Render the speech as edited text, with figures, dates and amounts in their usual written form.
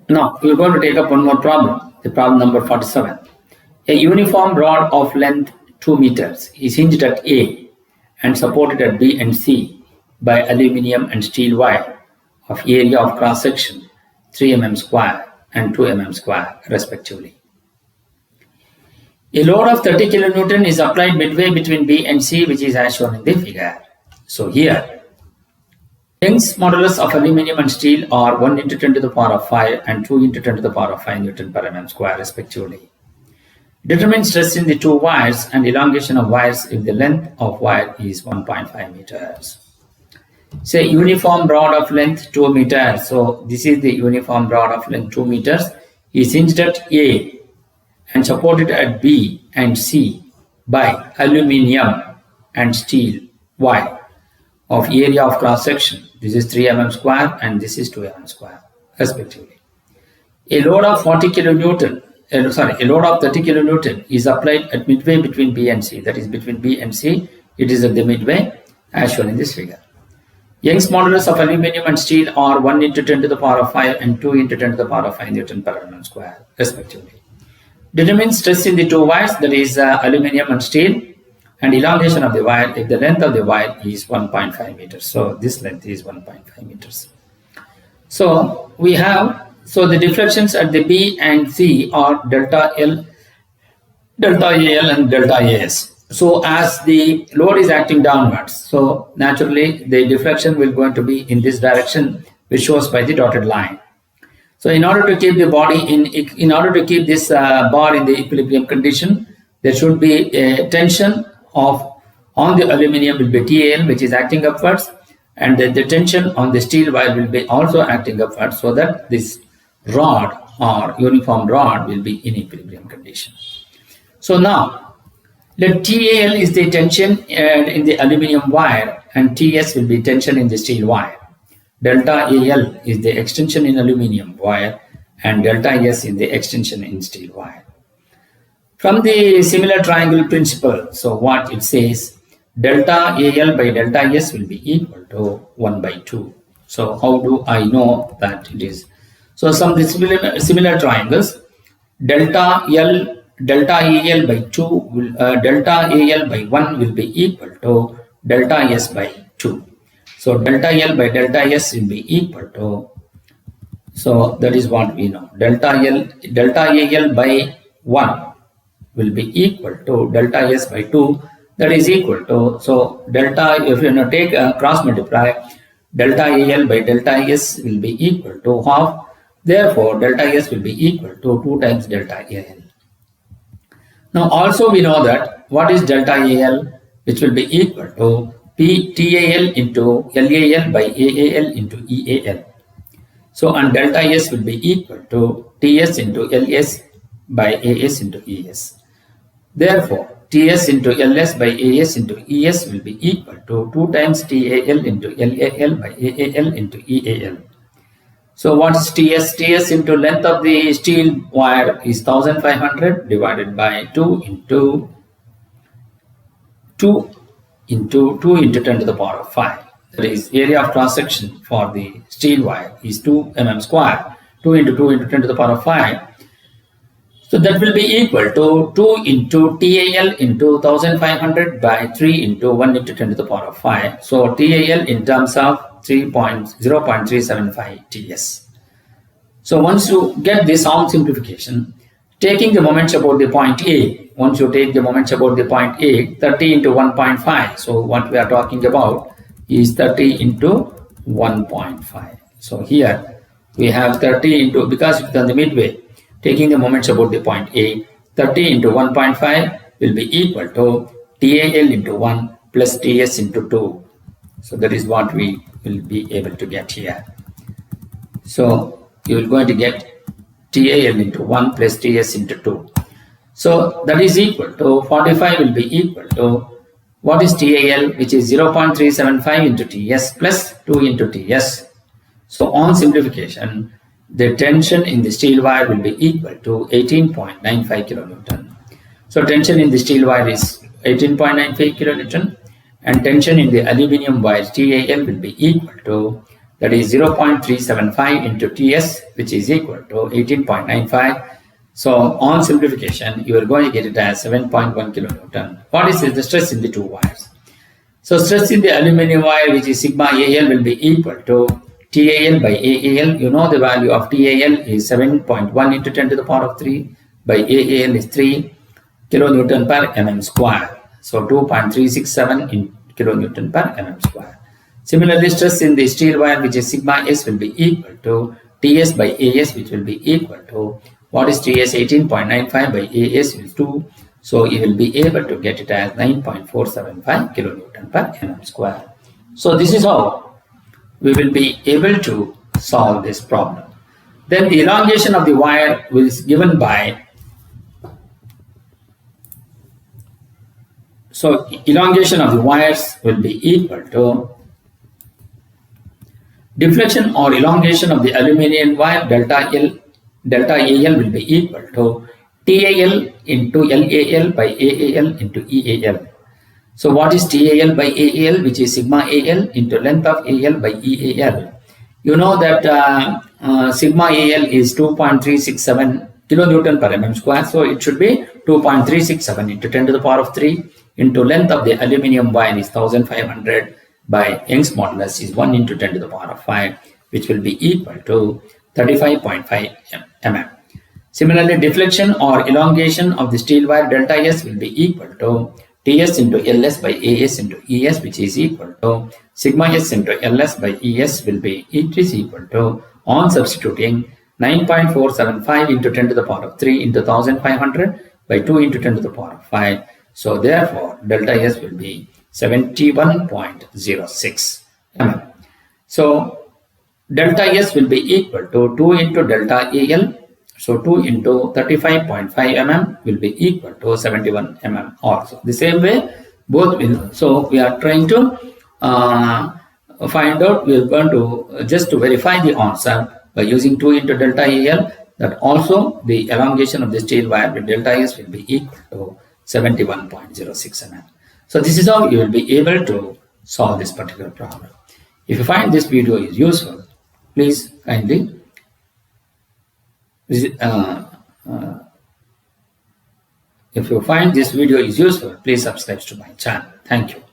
Now, we're going to take up one more problem, the problem number 47. A uniform rod of length 2 meters is hinged at A and supported at B and C by aluminium and steel wire of area of cross section 3 mm square and 2 mm square respectively. A load of 30 kilonewton is applied midway between B and C, which is as shown in the figure. So here, Young's modulus of aluminium and steel are 1 into 10 to the power of 5 and 2 into 10 to the power of 5 Newton per mm square respectively. Determine stress in the two wires and elongation of wires if the length of wire is 1.5 meters. Say uniform rod of length 2 meters. So this is the uniform rod of length 2 meters is hinged at A and supported at B and C by aluminium and steel wire of area of cross section. This is 3 mm square and this is 2 mm square respectively. A load of 40 kilonewton, a load of 30 kilonewton is applied at midway between B and C. That is between B and C. It is at the midway as shown in this figure. Young's modulus of aluminium and steel are 1 into 10 to the power of 5 and 2 into 10 to the power of 5 Newton per mm square respectively. Determine stress in the two wires, that is aluminium and steel, and elongation of the wire if the length of the wire is 1.5 meters. So this length is 1.5 meters. So we have, so the deflections at the B and C are delta L, delta AL and delta AS. So as the load is acting downwards, so naturally the deflection will going to be in this direction, which shows by the dotted line. So in order to keep the body in order to keep this bar in the equilibrium condition, there should be a tension on the aluminium will be TAL, which is acting upwards, and the tension on the steel wire will be also acting upwards, so that this rod or uniform rod will be in equilibrium condition. So now, let TAL is the tension in the aluminium wire and TS will be tension in the steel wire. Delta AL is the extension in aluminium wire and delta S in the extension in steel wire. From the similar triangle principle, so what it says, delta AL by delta S will be equal to 1 by 2. So how do I know that it is? So some similar triangles, delta AL by 2 will, delta AL by 1 will be equal to delta S by 2. So delta L by delta S will be equal to, so that is what we know, delta AL by 1 will be equal to delta S by 2, that is equal to, so delta, if you take a cross multiply, delta AL by delta S will be equal to half, therefore delta S will be equal to 2 times delta AL. Now also we know that what is delta AL, which will be equal to TAL into LAL by AAL into EAL. So and delta S will be equal to TS into LS by AS into ES. Therefore, TS into LS by AS into ES will be equal to 2 times TAL into LAL by AAL into EAL. So what is TS? TS into length of the steel wire is 1500 divided by 2 into 2 into 10 to the power of 5. That is, area of cross section for the steel wire is 2 mm square. 2 into 10 to the power of 5. So that will be equal to 2 into TAL into 1500 by 3 into 1 into 10 to the power of 5. So TAL in terms of 0.375 TS. So once you get this on simplification, taking the moments about the point A, once you take the moments about the point A, 30 into 1.5. So what we are talking about is 30 into 1.5. So here we have 30 into, because it's on the midway, taking the moments about the point A, 30 into 1.5 will be equal to TAL into 1 plus TS into 2. So that is what we will be able to get here. So you will going to get TAL into 1 plus TS into 2. So that is equal to 45 will be equal to, what is TAL, which is 0.375 into TS plus 2 into TS. So on simplification, the tension in the steel wire will be equal to 18.95 kilonewton. So tension in the steel wire is 18.95 kilonewton and tension in the aluminium wire TAL will be equal to that is 0.375 into TS, which is equal to 18.95. So on simplification, you are going to get it as 7.1 kilonewton. What is the stress in the two wires? So stress in the aluminum wire, which is sigma AL, will be equal to TAL by AAL. You know the value of TAL is 7.1 into 10 to the power of 3 by AAL is 3 kilonewton per mm square. So 2.367 in kilonewton per mm square. Similarly, stress in the steel wire, which is sigma S, will be equal to TS by AS, which will be equal to, what is TS? 18.95 by AS is 2. So you will be able to get it as 9.475 kilonewton per mm square. So this is how we will be able to solve this problem. Then the elongation of the wire is given by, so elongation of the wires will be equal to deflection or elongation of the aluminum wire delta AL will be equal to TAL into LAL by AAL into EAL. So what is TAL by AAL, which is sigma AL into length of AL by EAL. You know that sigma AL is 2.367 kilonewton per mm square. So it should be 2.367 into 10 to the power of 3 into length of the aluminum wire is 1500 by Young's modulus is 1 into 10 to the power of 5, which will be equal to 35.5 mm. Similarly, deflection or elongation of the steel wire delta S will be equal to TS into LS by AS into ES, which is equal to sigma S into LS by ES will be, it is equal to, on substituting, 9.475 into 10 to the power of 3 into 1500 by 2 into 10 to the power of 5. So therefore, delta S will be 71.06 mm. So delta S will be equal to 2 into delta AL. So 2 into 35.5 mm will be equal to 71 mm also. The same way, both will. So we are trying to find out, we are going to just to verify the answer by using 2 into delta AL, that also the elongation of the steel wire with delta S will be equal to 71.06 mm. So this is how you will be able to solve this particular problem. If you find this video is useful, please kindly if you find this video is useful, please subscribe to my channel. Thank you.